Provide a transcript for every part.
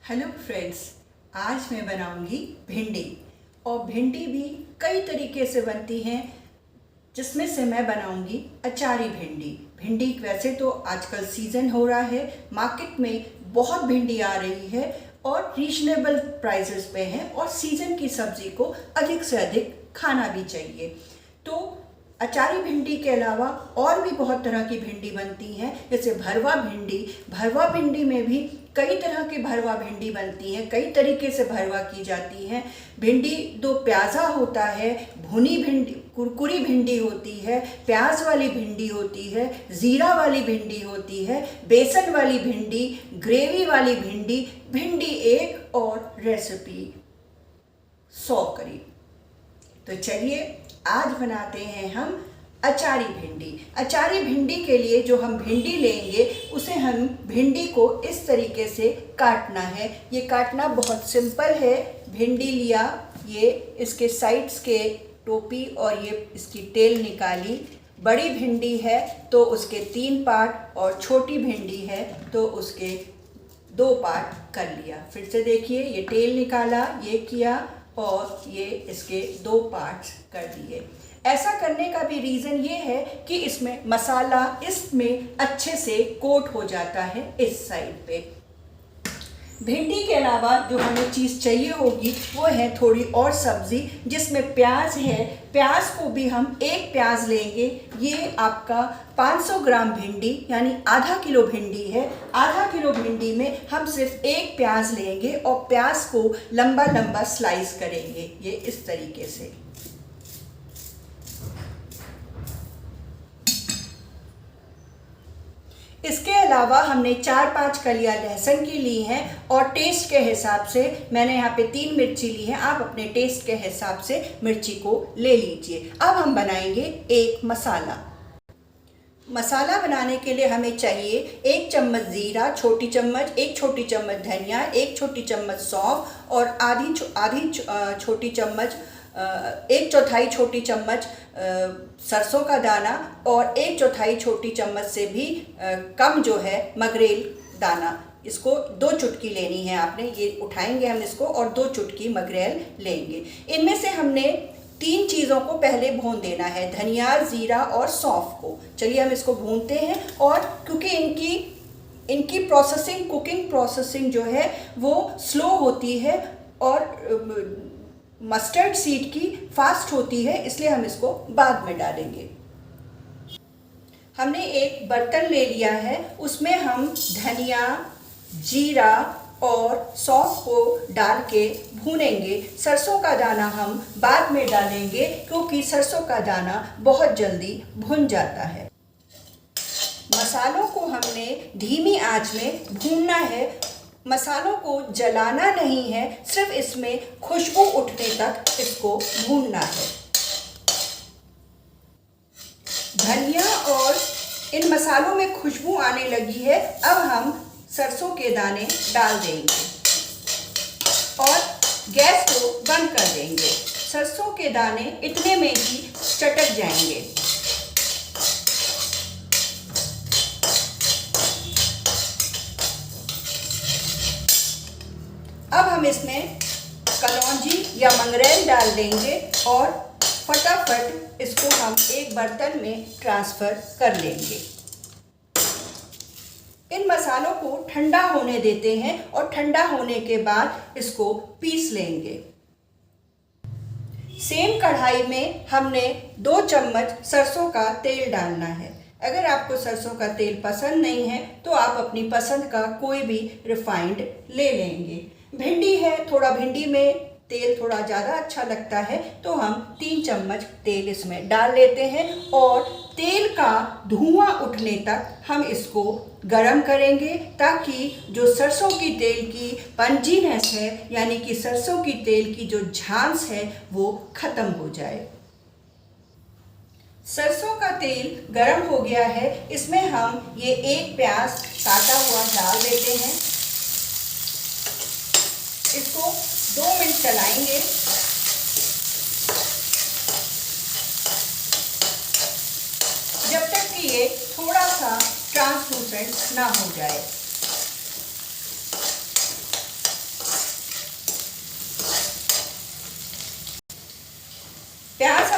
Hello friends, आज मैं बनाऊंगी भिंडी। और भिंडी भी कई तरीके से बनती हैं, जिसमें से मैं बनाऊंगी अचारी भिंडी। भिंडी वैसे तो आजकल सीज़न हो रहा है, मार्केट में बहुत भिंडी आ रही है और रीजनेबल प्राइसेस पे है, और सीज़न की सब्ज़ी को अधिक से अधिक खाना भी चाहिए। तो अचारी भिंडी के अलावा और भी बहुत तरह की भिंडी बनती हैं, जैसे भरवा भिंडी। भरवा भिंडी में भी कई तरह के भरवा भिंडी बनती हैं, कई तरीके से भरवा की जाती हैं। भिंडी दो प्याज़ा होता है, भुनी भिंडी, कुरकुरी भिंडी होती है, प्याज वाली भिंडी होती है, ज़ीरा वाली भिंडी होती है, बेसन वाली भिंडी, ग्रेवी वाली भिंडी, भिंडी एक और रेसिपी 100 करीब। तो चलिए आज बनाते हैं हम अचारी भिंडी। अचारी भिंडी के लिए जो हम भिंडी लेंगे, उसे हम भिंडी को इस तरीके से काटना है। ये काटना बहुत सिंपल है। भिंडी लिया, ये इसके साइड्स के टोपी और ये इसकी टेल निकाली। बड़ी भिंडी है तो उसके 3 पार्ट, और छोटी भिंडी है तो उसके 2 पार्ट कर लिया। फिर से देखिए, ये टेल निकाला, ये किया और ये इसके 2 पार्ट्स कर दिए। ऐसा करने का भी रीज़न ये है कि इसमें मसाला इसमें अच्छे से कोट हो जाता है इस साइड पे। भिंडी के अलावा जो हमें चीज़ चाहिए होगी वो है थोड़ी और सब्ज़ी, जिसमें प्याज है। प्याज को भी हम 1 प्याज लेंगे। ये आपका 500 ग्राम भिंडी यानी आधा किलो भिंडी है। आधा किलो भिंडी में हम सिर्फ 1 प्याज लेंगे और प्याज को लंबा लंबा स्लाइस करेंगे, ये इस तरीके से। इसके अलावा हमने 4-5 कलियां लहसुन की ली हैं, और टेस्ट के हिसाब से मैंने यहाँ पे 3 मिर्ची ली हैं। आप अपने टेस्ट के हिसाब से मिर्ची को ले लीजिए। अब हम बनाएंगे एक मसाला। मसाला बनाने के लिए हमें चाहिए 1 चम्मच ज़ीरा, छोटी चम्मच, 1 छोटी चम्मच धनिया, 1 छोटी चम्मच सौंफ और आधी छोटी चम्मच 1/4 छोटी चम्मच सरसों का दाना, और 1/4 छोटी चम्मच से भी कम जो है मगरेल दाना। इसको 2 चुटकी लेनी है आपने। ये उठाएंगे हम इसको और 2 चुटकी मगरेल लेंगे। इनमें से हमने 3 चीज़ों को पहले भून देना है, धनिया, ज़ीरा और सौंफ को। चलिए हम इसको भूनते हैं। और क्योंकि इनकी प्रोसेसिंग, कुकिंग प्रोसेसिंग जो है वो स्लो होती है और मस्टर्ड सीड की फास्ट होती है, इसलिए हम इसको बाद में डालेंगे। हमने एक बर्तन ले लिया है, उसमें हम धनिया, जीरा और सौंफ को डाल के भूनेंगे। सरसों का दाना हम बाद में डालेंगे, क्योंकि सरसों का दाना बहुत जल्दी भुन जाता है। मसालों को हमने धीमी आंच में भूनना है। मसालों को जलाना नहीं है, सिर्फ इसमें खुशबू उठने तक इसको भूनना है। धनिया और इन मसालों में खुशबू आने लगी है। अब हम सरसों के दाने डाल देंगे और गैस को बंद कर देंगे। सरसों के दाने इतने में ही चटक जाएंगे। अब हम इसमें कलौंजी या मंगरेल डाल देंगे और फटाफट इसको हम एक बर्तन में ट्रांसफ़र कर लेंगे। इन मसालों को ठंडा होने देते हैं और ठंडा होने के बाद इसको पीस लेंगे। सेम कढ़ाई में हमने 2 चम्मच सरसों का तेल डालना है। अगर आपको सरसों का तेल पसंद नहीं है तो आप अपनी पसंद का कोई भी रिफाइंड ले लेंगे। भिंडी है, थोड़ा भिंडी में तेल थोड़ा ज़्यादा अच्छा लगता है, तो हम 3 चम्मच तेल इसमें डाल लेते हैं और तेल का धुआं उठने तक हम इसको गरम करेंगे, ताकि जो सरसों की तेल की पंजीनेस है, यानी कि सरसों की तेल की जो झांस है, वो ख़त्म हो जाए। सरसों का तेल गरम हो गया है, इसमें हम ये 1 प्याज काटा हुआ डाल देते हैं। इसको 2 मिनट चलाएंगे। जब तक कि ये थोड़ा सा ट्रांसलूसेंट ना हो जाए।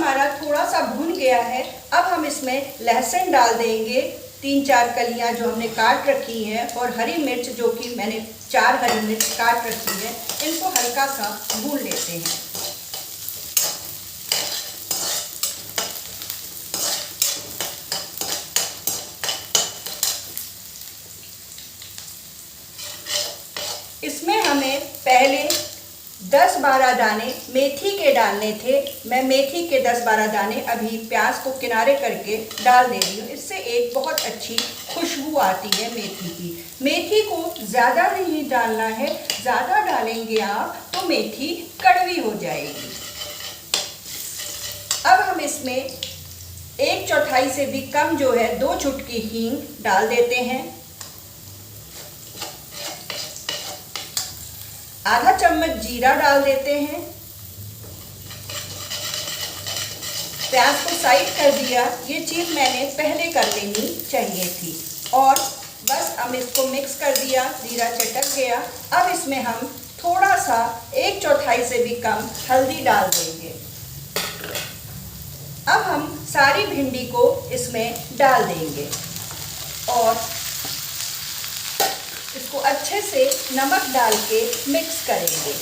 हमारा थोड़ा सा भुन गया है, अब हम इसमें लहसुन डाल देंगे, 3-4 कलियां जो हमने काट रखी हैं, और हरी मिर्च जो कि मैंने 4 हरी मिर्च काट रखी है, इनको हल्का सा भून लेते हैं। इसमें हमें पहले 10-12 दाने मेथी के डालने थे। मैं मेथी के 10-12 दाने अभी प्याज को किनारे करके डाल दे रही हूँ। इससे एक बहुत अच्छी खुशबू आती है मेथी की। मेथी को ज़्यादा नहीं डालना है, ज़्यादा डालेंगे आप तो मेथी कड़वी हो जाएगी। अब हम इसमें 1/4 से भी कम जो है 2 चुटकी हींग डाल देते हैं। आधा चम्मच जीरा डाल देते हैं। प्याज को साइड कर दिया, ये चीज़ मैंने पहले कर लेनी चाहिए थी, और बस हम इसको मिक्स कर दिया, जीरा चटक गया। अब इसमें हम थोड़ा सा 1/4 से भी कम हल्दी डाल देंगे। अब हम सारी भिंडी को इसमें डाल देंगे और इसको अच्छे से नमक डाल के मिक्स करेंगे।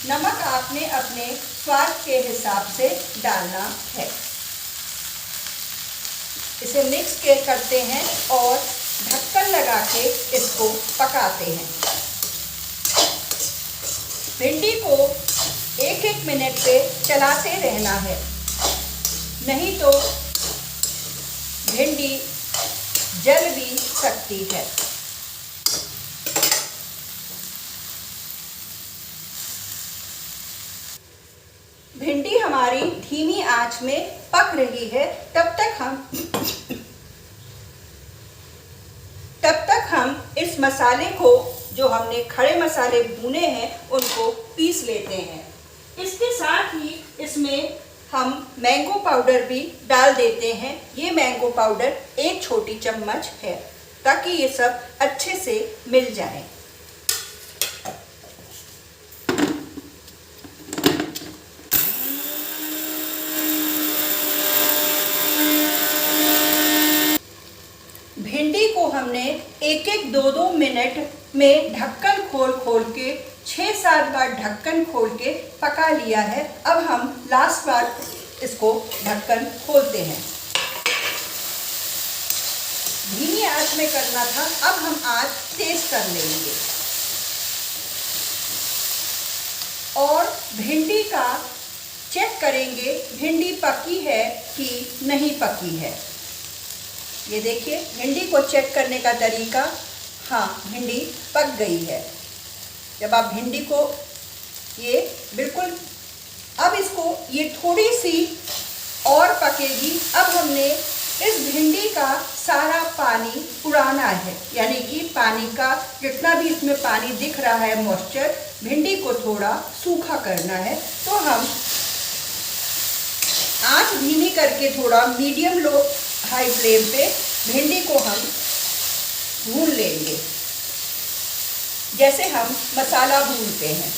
नमक आपने अपने स्वाद के हिसाब से डालना है। इसे मिक्स करते हैं और ढक्कन लगा के इसको पकाते हैं। भिंडी को 1-1 मिनट पे चलाते रहना है, नहीं तो भिंडी जल भी सकती है। भिंडी हमारी धीमी आंच में पक रही है, तब तक हम इस मसाले को, जो हमने खड़े मसाले भुने हैं, उनको पीस लेते हैं। इसके साथ ही इसमें हम मैंगो पाउडर भी डाल देते हैं। ये मैंगो पाउडर 1 छोटी चम्मच है, ताकि ये सब अच्छे से मिल जाए। भिंडी को हमने 1-1, 2-2 मिनट में ढक्कन खोल के 6-7 बार ढक्कन खोल के पका लिया है। अब हम लास्ट बार इसको ढक्कन खोलते हैं। धीमी आंच में करना था, अब हम आंच तेज कर लेंगे और भिंडी का चेक करेंगे, भिंडी पकी है कि नहीं पकी है। ये देखिए भिंडी को चेक करने का तरीका, हाँ भिंडी पक गई है। जब आप भिंडी को ये बिल्कुल, अब इसको ये थोड़ी सी और पकेगी। अब हमने इस भिंडी का सारा पानी उड़ाना है, यानी कि पानी का जितना भी इसमें पानी दिख रहा है मॉइस्चर, भिंडी को थोड़ा सूखा करना है। तो हम आंच धीमी करके थोड़ा मीडियम लो हाई फ्लेम पे भिंडी को हम भून लेंगे, जैसे हम मसाला भूनते हैं।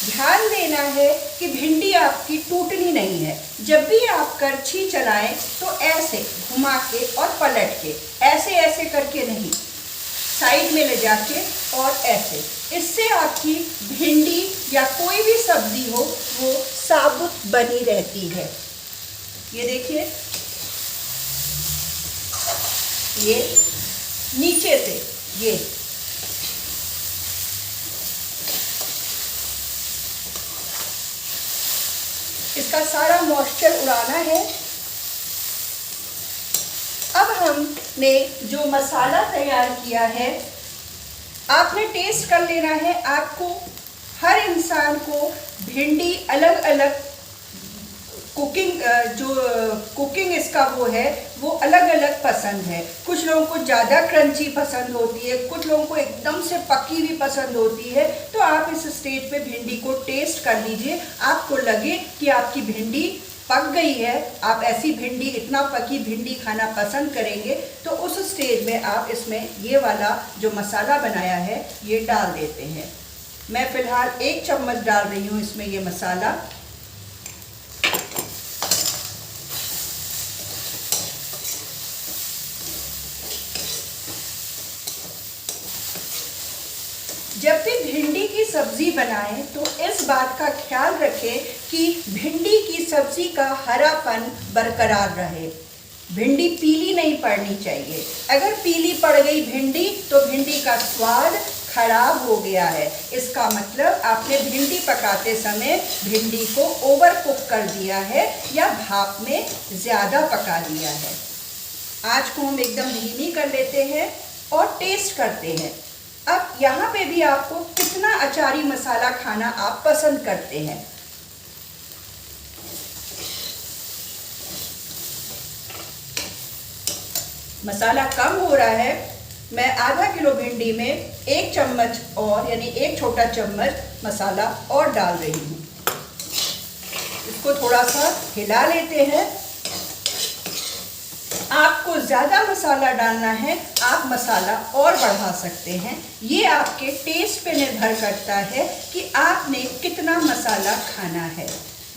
ध्यान देना है कि भिंडी आपकी टूटनी नहीं है। जब भी आप करछी चलाएं तो ऐसे घुमा के और पलट के, ऐसे करके नहीं, साइड में ले जाके और ऐसे। इससे आपकी भिंडी या कोई भी सब्जी हो वो साबुत बनी रहती है। ये देखिए, ये नीचे से ये इसका सारा मॉइस्चर उड़ाना है। अब हमने जो मसाला तैयार किया है, आपने टेस्ट कर लेना है। आपको हर इंसान को भिंडी अलग अलग कुकिंग इसका वो अलग अलग पसंद है। कुछ लोगों को ज़्यादा क्रंची पसंद होती है, कुछ लोगों को एकदम से पकी हुई पसंद होती है। तो आप इस स्टेज पे भिंडी को टेस्ट कर लीजिए। आपको लगे कि आपकी भिंडी पक गई है, आप ऐसी भिंडी, इतना पकी भिंडी खाना पसंद करेंगे, तो उस स्टेज में आप इसमें ये वाला जो मसाला बनाया है ये डाल देते हैं। मैं फिलहाल 1 चम्मच डाल रही हूँ इसमें ये मसाला। जब भी भिंडी की सब्जी बनाएं तो इस बात का ख्याल रखें कि भिंडी की सब्जी का हरापन बरकरार रहे। भिंडी पीली नहीं पड़नी चाहिए। अगर पीली पड़ गई भिंडी तो भिंडी का स्वाद खराब हो गया है। इसका मतलब आपने भिंडी पकाते समय भिंडी को ओवर कुक कर दिया है या भाप में ज़्यादा पका लिया है। आँच को हम एकदम धीमी कर लेते हैं और टेस्ट करते हैं। अब यहाँ पे भी आपको कितना अचारी मसाला खाना आप पसंद करते हैं। मसाला कम हो रहा है। मैं आधा किलो भिंडी में 1 चम्मच और यानी 1 छोटा चम्मच मसाला और डाल रही हूँ। इसको थोड़ा सा हिला लेते हैं। आपको ज़्यादा मसाला डालना है, आप मसाला और बढ़ा सकते हैं। ये आपके टेस्ट पे निर्भर करता है कि आपने कितना मसाला खाना है।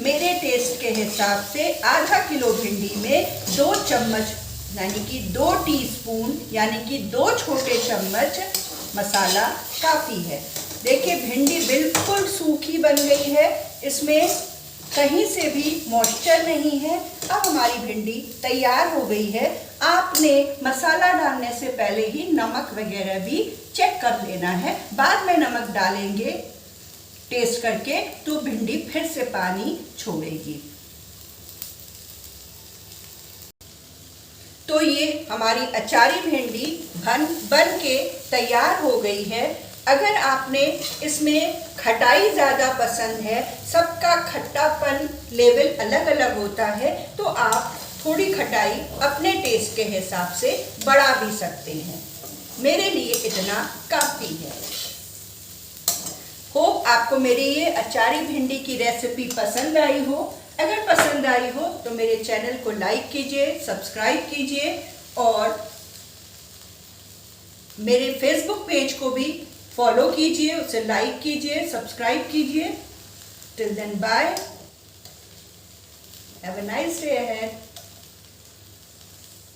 मेरे टेस्ट के हिसाब से आधा किलो भिंडी में 2 चम्मच यानी कि 2 टीस्पून यानी कि 2 छोटे चम्मच मसाला काफ़ी है। देखिए भिंडी बिल्कुल सूखी बन गई है, इसमें कहीं से भी मॉइस्चर नहीं है। अब हमारी भिंडी तैयार हो गई है। आपने मसाला डालने से पहले ही नमक वगैरह भी चेक कर लेना है। बाद में नमक डालेंगे टेस्ट करके तो भिंडी फिर से पानी छोड़ेगी। तो ये हमारी अचारी भिंडी बन के तैयार हो गई है। अगर आपने इसमें खटाई ज़्यादा पसंद है, सबका खट्टापन लेवल अलग अलग होता है, तो आप थोड़ी खटाई अपने टेस्ट के हिसाब से बढ़ा भी सकते हैं। मेरे लिए इतना काफ़ी है। होप आपको मेरी ये अचारी भिंडी की रेसिपी पसंद आई हो। अगर पसंद आई हो तो मेरे चैनल को लाइक कीजिए, सब्सक्राइब कीजिए और मेरे फेसबुक पेज को भी फॉलो कीजिए, उसे लाइक कीजिए, सब्सक्राइब कीजिए। Till then bye, have a nice day ahead.